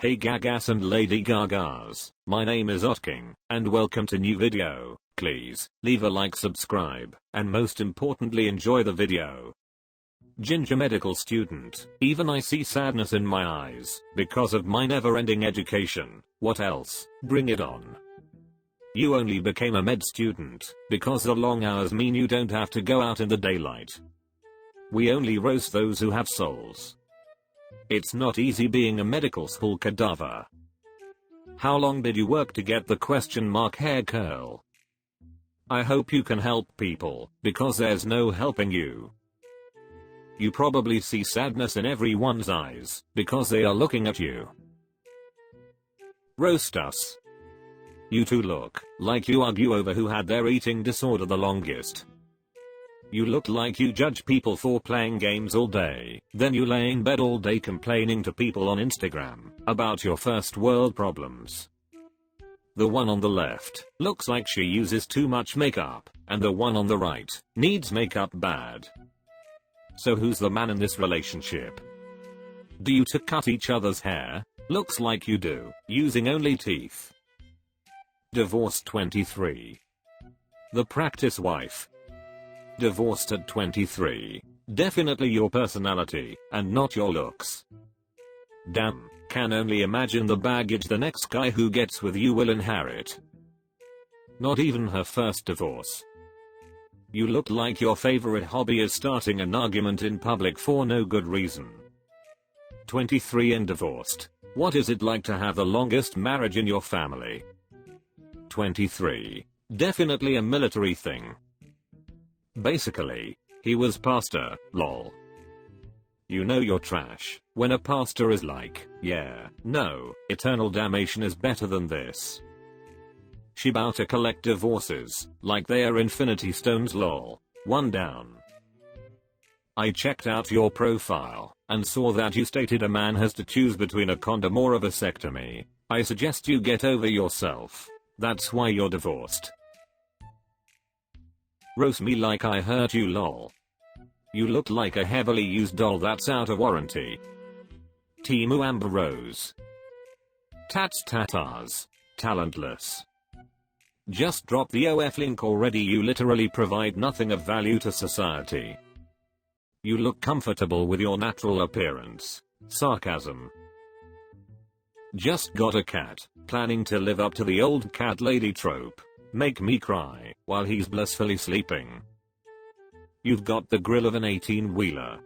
Hey Gagas and Lady Gagas, my name is Otkin, and welcome to new video. Please, leave a like, subscribe, and most importantly enjoy the video. Ginger medical student, even I see sadness in my eyes, because of my never-ending education. What else? Bring it on. You only became a med student, because the long hours mean you don't have to go out in the daylight. We only roast those who have souls. It's not easy being a medical school cadaver. How long did you work to get the question mark hair curl? I hope you can help people, because there's no helping you. You probably see sadness in everyone's eyes, because they are looking at you. Roast us. You two look like you argue over who had their eating disorder the longest. You look like you judge people for playing games all day, then you lay in bed all day complaining to people on Instagram about your first world problems. The one on the left looks like she uses too much makeup, and the one on the right needs makeup bad. So who's the man in this relationship? Do you two cut each other's hair? Looks like you do, using only teeth. Divorced 23. The practice wife. Divorced at 23. Definitely your personality, and not your looks. Damn, can only imagine the baggage the next guy who gets with you will inherit. Not even her first divorce. You look like your favorite hobby is starting an argument in public for no good reason. 23 and divorced. What is it like to have the longest marriage in your family? 23. Definitely a military thing. Basically, he was pastor, lol. You know you're trash when a pastor is like, yeah, no, eternal damnation is better than this. She bout to collect divorces, like they are infinity stones lol. One down. I checked out your profile, and saw that you stated a man has to choose between a condom or a vasectomy. I suggest you get over yourself. That's why you're divorced. Roast me like I hurt you lol. You look like a heavily used doll that's out of warranty. Timu Amber Rose. Tats tatars. Talentless. Just drop the OF link already, you literally provide nothing of value to society. You look comfortable with your natural appearance. Sarcasm. Just got a cat, planning to live up to the old cat lady trope. Make me cry while he's blissfully sleeping. You've got the grill of an 18-wheeler.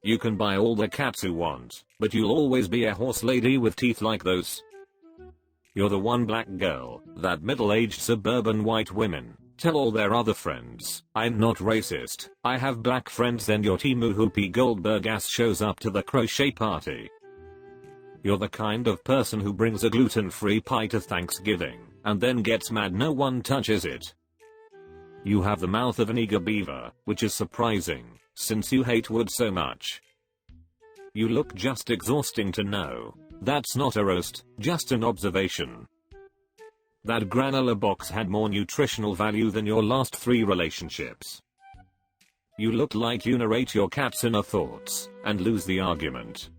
You can buy all the cats you want, but you'll always be a horse lady with teeth like those. You're the one black girl that middle-aged suburban white women tell all their other friends, I'm not racist, I have black friends. Then your Timu Whoopi Goldberg ass shows up to the crochet party. You're the kind of person who brings a gluten-free pie to Thanksgiving, and then gets mad no one touches it. You have the mouth of an eager beaver, which is surprising, since you hate wood so much. You look just exhausting to know. That's not a roast, just an observation. That granola box had more nutritional value than your last 3 relationships. You look like you narrate your cat's inner thoughts, and lose the argument.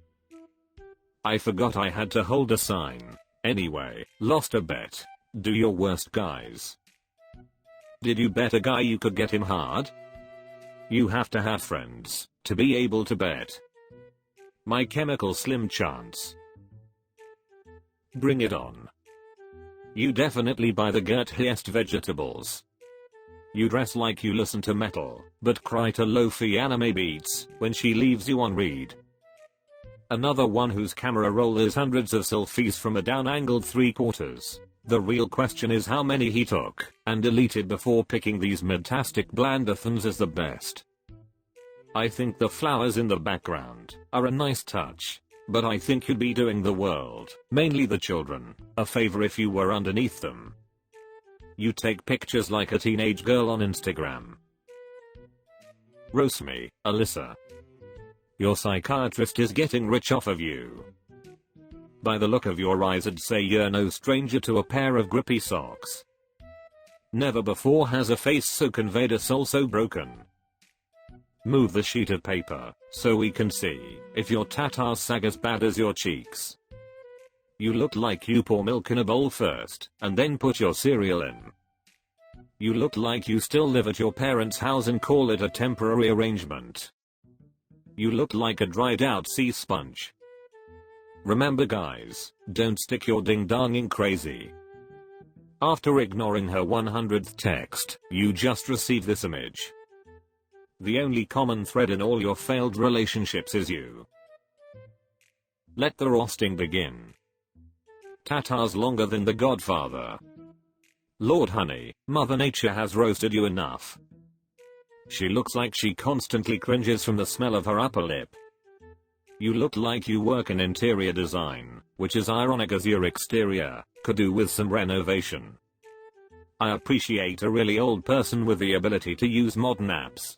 I forgot I had to hold a sign. Anyway, lost a bet. Do your worst guys. Did you bet a guy you could get him hard? You have to have friends to be able to bet. My Chemical Slim chance. Bring it on. You definitely buy the girthiest vegetables. You dress like you listen to metal, but cry to lo-fi anime beats when she leaves you on read. Another one whose camera roll is hundreds of selfies from a down-angled 3/4. The real question is how many he took and deleted before picking these mid-tastic blandathons as the best. I think the flowers in the background are a nice touch, but I think you'd be doing the world, mainly the children, a favor if you were underneath them. You take pictures like a teenage girl on Instagram. Roast me, Alyssa. Your psychiatrist is getting rich off of you. By the look of your eyes I'd say you're no stranger to a pair of grippy socks. Never before has a face so conveyed a soul so broken. Move the sheet of paper, so we can see if your tatars sag as bad as your cheeks. You look like you pour milk in a bowl first, and then put your cereal in. You look like you still live at your parents' house and call it a temporary arrangement. You look like a dried out sea sponge. Remember guys, don't stick your ding dong in crazy. After ignoring her 100th text, you just receive this image. The only common thread in all your failed relationships is you. Let the roasting begin. Tatas longer than the Godfather. Lord honey, Mother Nature has roasted you enough. She looks like she constantly cringes from the smell of her upper lip. You look like you work in interior design, which is ironic as your exterior could do with some renovation. I appreciate a really old person with the ability to use modern apps.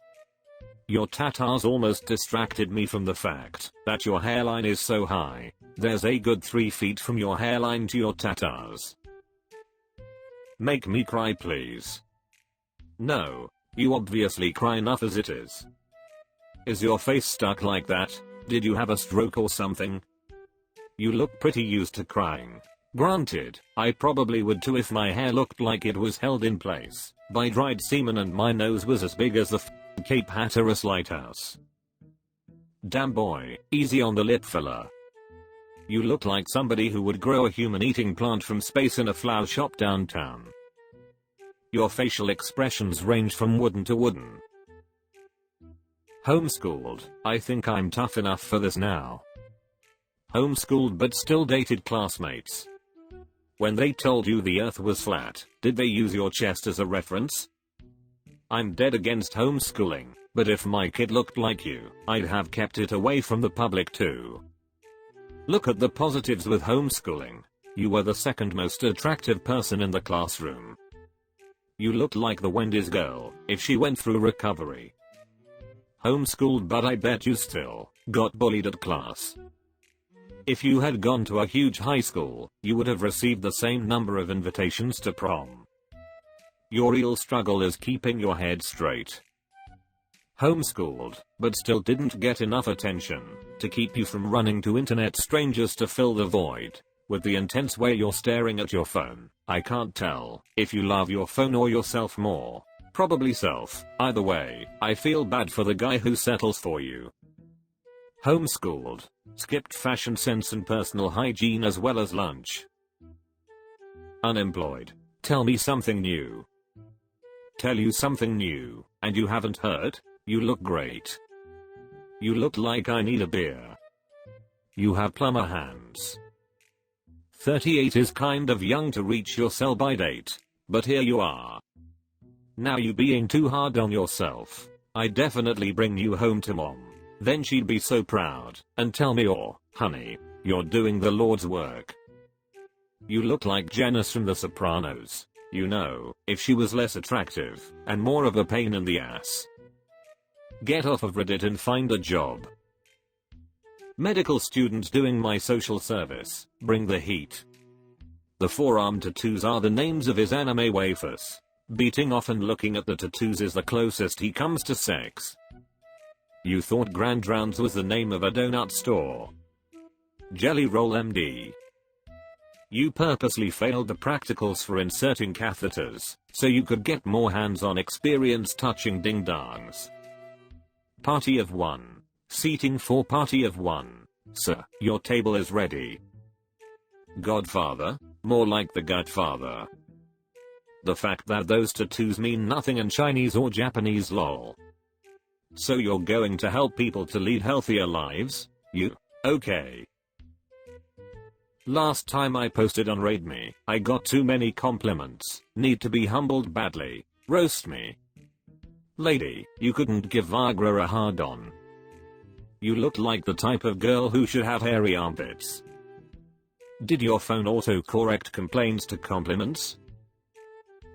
Your tatas almost distracted me from the fact that your hairline is so high. There's a good 3 feet from your hairline to your tatas. Make me cry please. No, you obviously cry enough as it is. Is your face stuck like that? Did you have a stroke or something? You look pretty used to crying. Granted, I probably would too if my hair looked like it was held in place by dried semen and my nose was as big as the Cape Hatteras lighthouse. Damn boy, easy on the lip filler. You look like somebody who would grow a human eating plant from space in a flower shop downtown. Your facial expressions range from wooden to wooden. Homeschooled, I think I'm tough enough for this now. Homeschooled but still dated classmates. When they told you the earth was flat, did they use your chest as a reference? I'm dead against homeschooling, but if my kid looked like you, I'd have kept it away from the public too. Look at the positives with homeschooling. You were the second most attractive person in the classroom. You looked like the Wendy's girl, if she went through recovery. Homeschooled but I bet you still got bullied at class. If you had gone to a huge high school, you would have received the same number of invitations to prom. Your real struggle is keeping your head straight. Homeschooled, but still didn't get enough attention to keep you from running to internet strangers to fill the void. With the intense way you're staring at your phone, I can't tell if you love your phone or yourself more. Probably self. Either way, I feel bad for the guy who settles for you. Homeschooled, skipped fashion sense and personal hygiene as well as lunch. Unemployed. Tell me something new. Tell you something new, and you haven't heard? You look great. You look like I need a beer. You have plumber hands. 38 is kind of young to reach your sell-by date, but here you are. Now you being too hard on yourself. I definitely bring you home to mom. Then she'd be so proud, and tell me, oh, honey, you're doing the Lord's work. You look like Janice from The Sopranos. You know, if she was less attractive, and more of a pain in the ass. Get off of Reddit and find a job. Medical student doing my social service, bring the heat. The forearm tattoos are the names of his anime waifus. Beating off and looking at the tattoos is the closest he comes to sex. You thought Grand Rounds was the name of a donut store. Jelly Roll MD. You purposely failed the practicals for inserting catheters, so you could get more hands-on experience touching ding-dongs. Party of one. Seating for party of one. Sir, your table is ready. Godfather? More like the Godfather. The fact that those tattoos mean nothing in Chinese or Japanese lol. So you're going to help people to lead healthier lives? You? Okay. Last time I posted on RoastMe, I got too many compliments. Need to be humbled badly. Roast me. Lady, you couldn't give Viagra a hard on. You look like the type of girl who should have hairy armpits. Did your phone autocorrect complaints to compliments?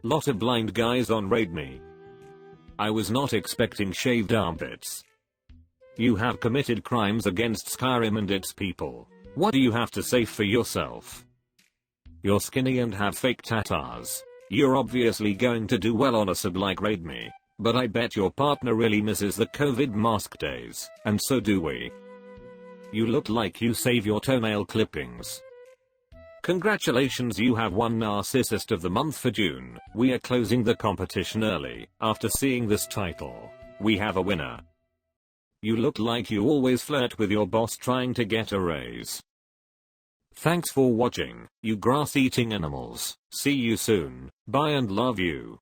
Lot of blind guys on RoastMe. I was not expecting shaved armpits. You have committed crimes against Skyrim and its people. What do you have to say for yourself? You're skinny and have fake tatas. You're obviously going to do well on a sub like RoastMe. But I bet your partner really misses the COVID mask days, and so do we. You look like you save your toenail clippings. Congratulations, you have won Narcissist of the Month for June. We are closing the competition early. After seeing this title, we have a winner. You look like you always flirt with your boss trying to get a raise. Thanks for watching, you grass-eating animals. See you soon. Bye and love you.